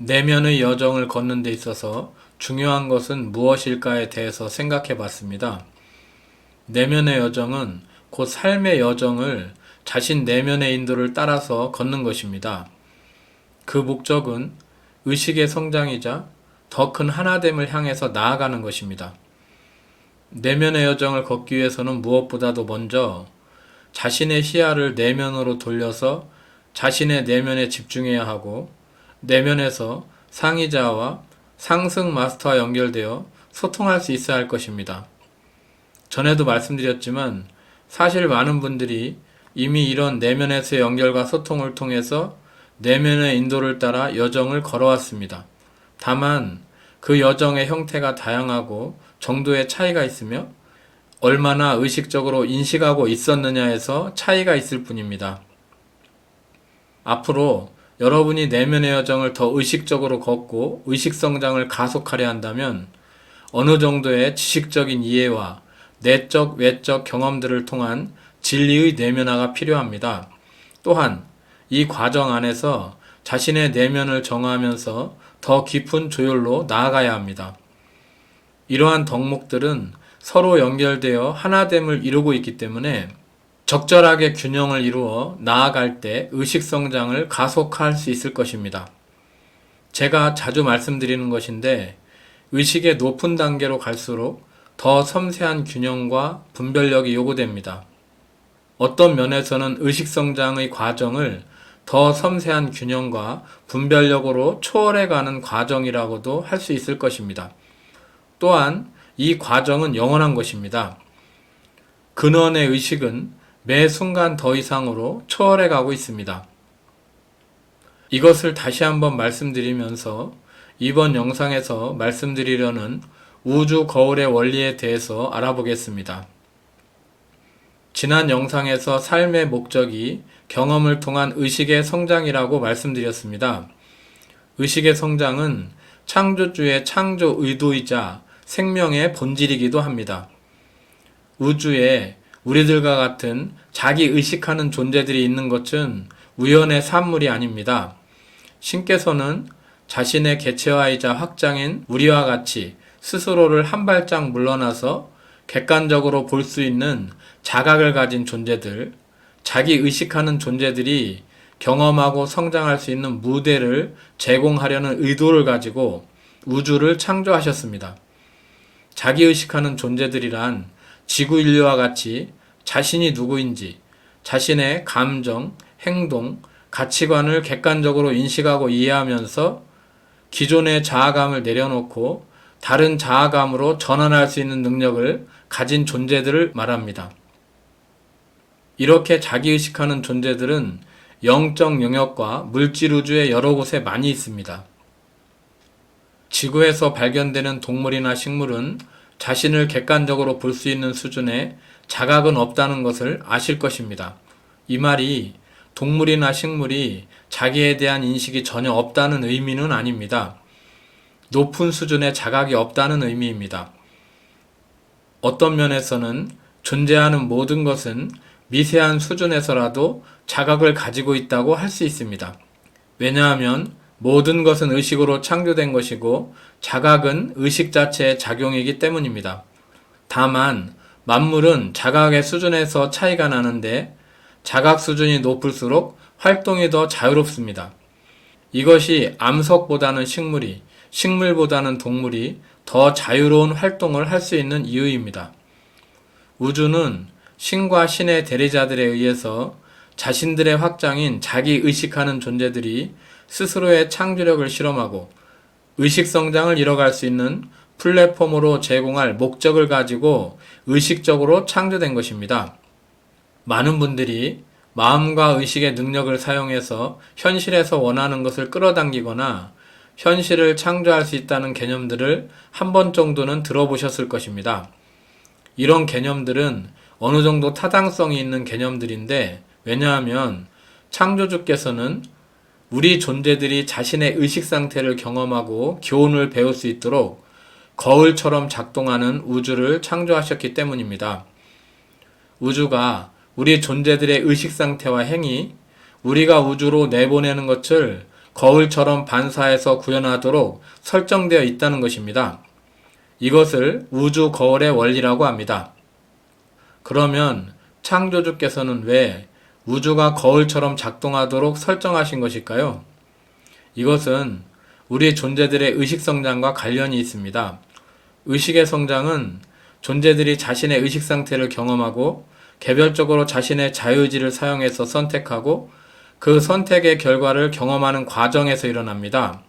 내면의 여정을 걷는 데 있어서 중요한 것은 무엇일까에 대해서 생각해 봤습니다. 내면의 여정은 곧 삶의 여정을 자신 내면의 인도를 따라서 걷는 것입니다. 그 목적은 의식의 성장이자 더 큰 하나됨을 향해서 나아가는 것입니다. 내면의 여정을 걷기 위해서는 무엇보다도 먼저 자신의 시야를 내면으로 돌려서 자신의 내면에 집중해야 하고, 내면에서 상의자와 상승 마스터와 연결되어 소통할 수 있어야 할 것입니다. 전에도 말씀드렸지만 사실 많은 분들이 이미 이런 내면에서의 연결과 소통을 통해서 내면의 인도를 따라 여정을 걸어왔습니다. 다만 그 여정의 형태가 다양하고 정도의 차이가 있으며 얼마나 의식적으로 인식하고 있었느냐에서 차이가 있을 뿐입니다. 앞으로 여러분이 내면의 여정을 더 의식적으로 걷고 의식 성장을 가속하려 한다면 어느 정도의 지식적인 이해와 내적, 외적 경험들을 통한 진리의 내면화가 필요합니다. 또한 이 과정 안에서 자신의 내면을 정화하면서 더 깊은 조율로 나아가야 합니다. 이러한 덕목들은 서로 연결되어 하나됨을 이루고 있기 때문에 적절하게 균형을 이루어 나아갈 때 의식 성장을 가속화할 수 있을 것입니다. 제가 자주 말씀드리는 것인데 의식의 높은 단계로 갈수록 더 섬세한 균형과 분별력이 요구됩니다. 어떤 면에서는 의식 성장의 과정을 더 섬세한 균형과 분별력으로 초월해가는 과정이라고도 할 수 있을 것입니다. 또한 이 과정은 영원한 것입니다. 근원의 의식은 매 순간 더 이상으로 초월해 가고 있습니다. 이것을 다시 한번 말씀드리면서 이번 영상에서 말씀드리려는 우주 거울의 원리에 대해서 알아보겠습니다. 지난 영상에서 삶의 목적이 경험을 통한 의식의 성장이라고 말씀드렸습니다. 의식의 성장은 창조주의 창조 의도이자 생명의 본질이기도 합니다. 우주에 우리들과 같은 자기 의식하는 존재들이 있는 것은 우연의 산물이 아닙니다. 신께서는 자신의 개체화이자 확장인 우리와 같이 스스로를 한 발짝 물러나서 객관적으로 볼 수 있는 자각을 가진 존재들, 자기 의식하는 존재들이 경험하고 성장할 수 있는 무대를 제공하려는 의도를 가지고 우주를 창조하셨습니다. 자기 의식하는 존재들이란 지구 인류와 같이 자신이 누구인지, 자신의 감정, 행동, 가치관을 객관적으로 인식하고 이해하면서 기존의 자아감을 내려놓고 다른 자아감으로 전환할 수 있는 능력을 가진 존재들을 말합니다. 이렇게 자기의식하는 존재들은 영적 영역과 물질 우주의 여러 곳에 많이 있습니다. 지구에서 발견되는 동물이나 식물은 자신을 객관적으로 볼 수 있는 수준의 자각은 없다는 것을 아실 것입니다. 이 말이 동물이나 식물이 자기에 대한 인식이 전혀 없다는 의미는 아닙니다. 높은 수준의 자각이 없다는 의미입니다. 어떤 면에서는 존재하는 모든 것은 미세한 수준에서라도 자각을 가지고 있다고 할 수 있습니다. 왜냐하면 모든 것은 의식으로 창조된 것이고 자각은 의식 자체의 작용이기 때문입니다. 다만 만물은 자각의 수준에서 차이가 나는데 자각 수준이 높을수록 활동이 더 자유롭습니다. 이것이 암석보다는 식물이, 식물보다는 동물이 더 자유로운 활동을 할 수 있는 이유입니다. 우주는 신과 신의 대리자들에 의해서 자신들의 확장인 자기 의식하는 존재들이 스스로의 창조력을 실험하고 의식 성장을 이뤄갈 수 있는 플랫폼으로 제공할 목적을 가지고 의식적으로 창조된 것입니다. 많은 분들이 마음과 의식의 능력을 사용해서 현실에서 원하는 것을 끌어당기거나 현실을 창조할 수 있다는 개념들을 한 번 정도는 들어보셨을 것입니다. 이런 개념들은 어느 정도 타당성이 있는 개념들인데, 왜냐하면 창조주께서는 우리 존재들이 자신의 의식 상태를 경험하고 교훈을 배울 수 있도록 거울처럼 작동하는 우주를 창조하셨기 때문입니다. 우주가 우리 존재들의 의식 상태와 행위, 우리가 우주로 내보내는 것을 거울처럼 반사해서 구현하도록 설정되어 있다는 것입니다. 이것을 우주 거울의 원리라고 합니다. 그러면 창조주께서는 왜 우주가 거울처럼 작동하도록 설정하신 것일까요? 이것은 우리 존재들의 의식 성장과 관련이 있습니다. 의식의 성장은 존재들이 자신의 의식 상태를 경험하고 개별적으로 자신의 자유의지를 사용해서 선택하고 그 선택의 결과를 경험하는 과정에서 일어납니다.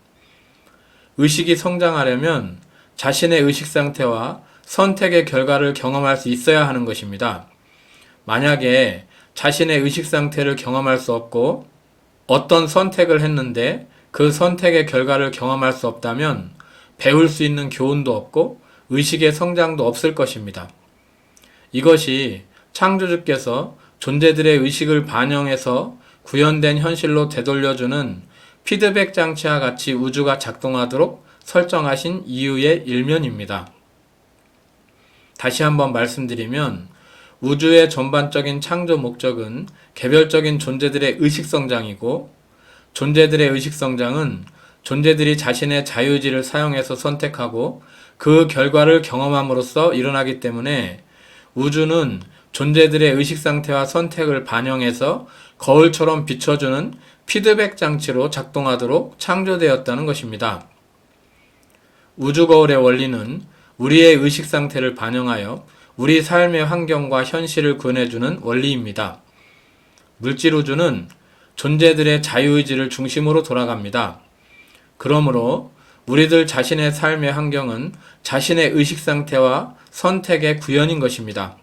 의식이 성장하려면 자신의 의식 상태와 선택의 결과를 경험할 수 있어야 하는 것입니다. 만약에 자신의 의식 상태를 경험할 수 없고 어떤 선택을 했는데 그 선택의 결과를 경험할 수 없다면 배울 수 있는 교훈도 없고 의식의 성장도 없을 것입니다. 이것이 창조주께서 존재들의 의식을 반영해서 구현된 현실로 되돌려주는 피드백 장치와 같이 우주가 작동하도록 설정하신 이유의 일면입니다. 다시 한번 말씀드리면 우주의 전반적인 창조 목적은 개별적인 존재들의 의식 성장이고 존재들의 의식 성장은 존재들이 자신의 자유의지를 사용해서 선택하고 그 결과를 경험함으로써 일어나기 때문에 우주는 존재들의 의식 상태와 선택을 반영해서 거울처럼 비춰주는 피드백 장치로 작동하도록 창조되었다는 것입니다. 우주 거울의 원리는 우리의 의식 상태를 반영하여 우리 삶의 환경과 현실을 구현해주는 원리입니다. 물질 우주는 존재들의 자유의지를 중심으로 돌아갑니다. 그러므로 우리들 자신의 삶의 환경은 자신의 의식 상태와 선택의 구현인 것입니다.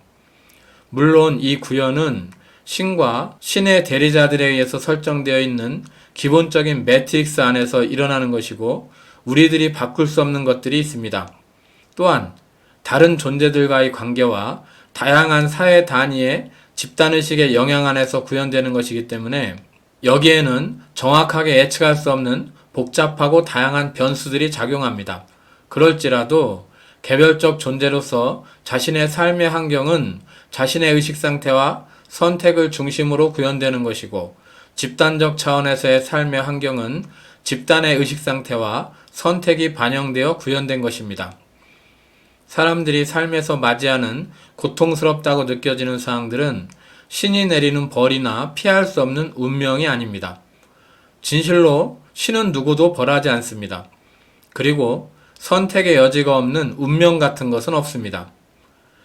물론 이 구현은 신과 신의 대리자들에 의해서 설정되어 있는 기본적인 매트릭스 안에서 일어나는 것이고 우리들이 바꿀 수 없는 것들이 있습니다. 또한 다른 존재들과의 관계와 다양한 사회 단위의 집단의식의 영향 안에서 구현되는 것이기 때문에 여기에는 정확하게 예측할 수 없는 복잡하고 다양한 변수들이 작용합니다. 그럴지라도 개별적 존재로서 자신의 삶의 환경은 자신의 의식 상태와 선택을 중심으로 구현되는 것이고 집단적 차원에서의 삶의 환경은 집단의 의식 상태와 선택이 반영되어 구현된 것입니다. 사람들이 삶에서 맞이하는 고통스럽다고 느껴지는 사항들은 신이 내리는 벌이나 피할 수 없는 운명이 아닙니다. 진실로 신은 누구도 벌하지 않습니다. 그리고 선택의 여지가 없는 운명 같은 것은 없습니다.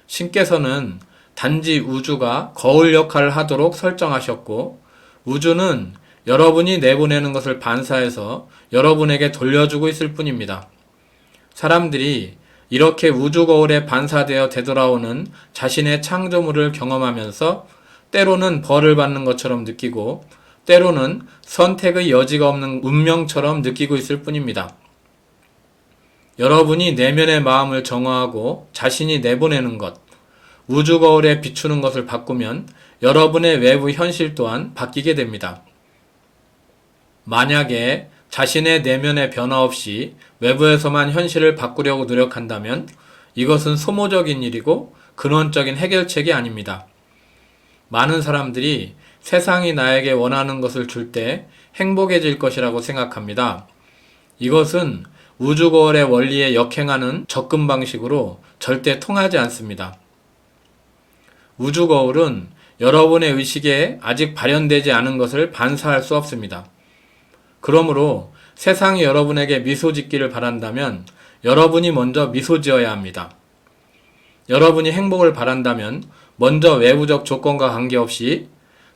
신께서는 단지 우주가 거울 역할을 하도록 설정하셨고 우주는 여러분이 내보내는 것을 반사해서 여러분에게 돌려주고 있을 뿐입니다. 사람들이 이렇게 우주 거울에 반사되어 되돌아오는 자신의 창조물을 경험하면서 때로는 벌을 받는 것처럼 느끼고 때로는 선택의 여지가 없는 운명처럼 느끼고 있을 뿐입니다. 여러분이 내면의 마음을 정화하고 자신이 내보내는 것, 우주 거울에 비추는 것을 바꾸면 여러분의 외부 현실 또한 바뀌게 됩니다. 만약에 자신의 내면의 변화 없이 외부에서만 현실을 바꾸려고 노력한다면 이것은 소모적인 일이고 근원적인 해결책이 아닙니다. 많은 사람들이 세상이 나에게 원하는 것을 줄 때 행복해질 것이라고 생각합니다. 이것은 우주 거울의 원리에 역행하는 접근 방식으로 절대 통하지 않습니다. 우주 거울은 여러분의 의식에 아직 발현되지 않은 것을 반사할 수 없습니다. 그러므로 세상이 여러분에게 미소 짓기를 바란다면 여러분이 먼저 미소 지어야 합니다. 여러분이 행복을 바란다면 먼저 외부적 조건과 관계없이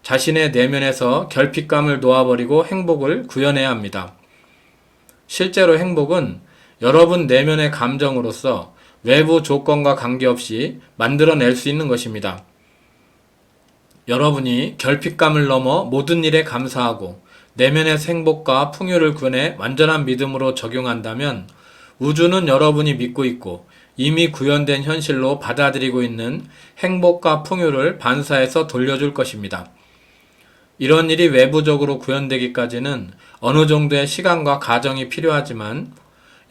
자신의 내면에서 결핍감을 놓아버리고 행복을 구현해야 합니다. 실제로 행복은 여러분 내면의 감정으로서 외부 조건과 관계없이 만들어낼 수 있는 것입니다. 여러분이 결핍감을 넘어 모든 일에 감사하고 내면의 행복과 풍요를 구현해 완전한 믿음으로 적용한다면 우주는 여러분이 믿고 있고 이미 구현된 현실로 받아들이고 있는 행복과 풍요를 반사해서 돌려줄 것입니다. 이런 일이 외부적으로 구현되기까지는 어느 정도의 시간과 과정이 필요하지만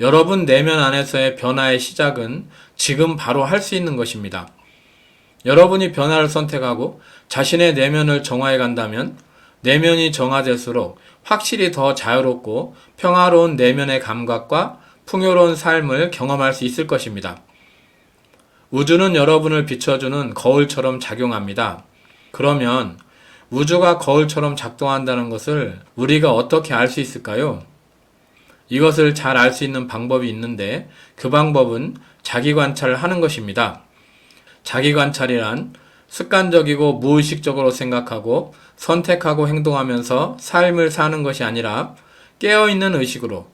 여러분 내면 안에서의 변화의 시작은 지금 바로 할 수 있는 것입니다. 여러분이 변화를 선택하고 자신의 내면을 정화해 간다면 내면이 정화될수록 확실히 더 자유롭고 평화로운 내면의 감각과 풍요로운 삶을 경험할 수 있을 것입니다. 우주는 여러분을 비춰주는 거울처럼 작용합니다. 그러면 우주가 거울처럼 작동한다는 것을 우리가 어떻게 알 수 있을까요? 이것을 잘 알 수 있는 방법이 있는데 그 방법은 자기 관찰을 하는 것입니다. 자기 관찰이란 습관적이고 무의식적으로 생각하고 선택하고 행동하면서 삶을 사는 것이 아니라 깨어있는 의식으로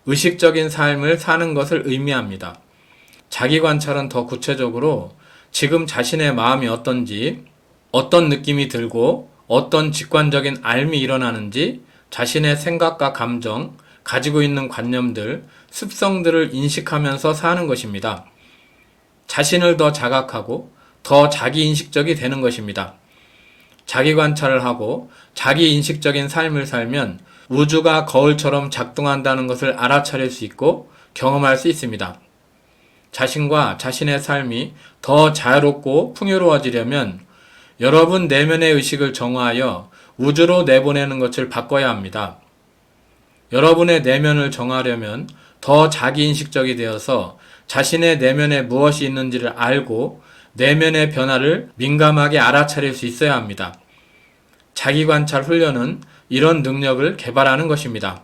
의식적인 삶을 사는 것을 의미합니다. 자기 관찰은 더 구체적으로 지금 자신의 마음이 어떤지, 어떤 느낌이 들고 어떤 직관적인 알미 일어나는지 자신의 생각과 감정, 가지고 있는 관념들, 습성들을 인식하면서 사는 것입니다. 자신을 더 자각하고 더 자기인식적이 되는 것입니다. 자기 관찰을 하고 자기인식적인 삶을 살면 우주가 거울처럼 작동한다는 것을 알아차릴 수 있고 경험할 수 있습니다. 자신과 자신의 삶이 더 자유롭고 풍요로워지려면 여러분 내면의 의식을 정화하여 우주로 내보내는 것을 바꿔야 합니다. 여러분의 내면을 정하려면 더 자기인식적이 되어서 자신의 내면에 무엇이 있는지를 알고 내면의 변화를 민감하게 알아차릴 수 있어야 합니다. 자기관찰 훈련은 이런 능력을 개발하는 것입니다.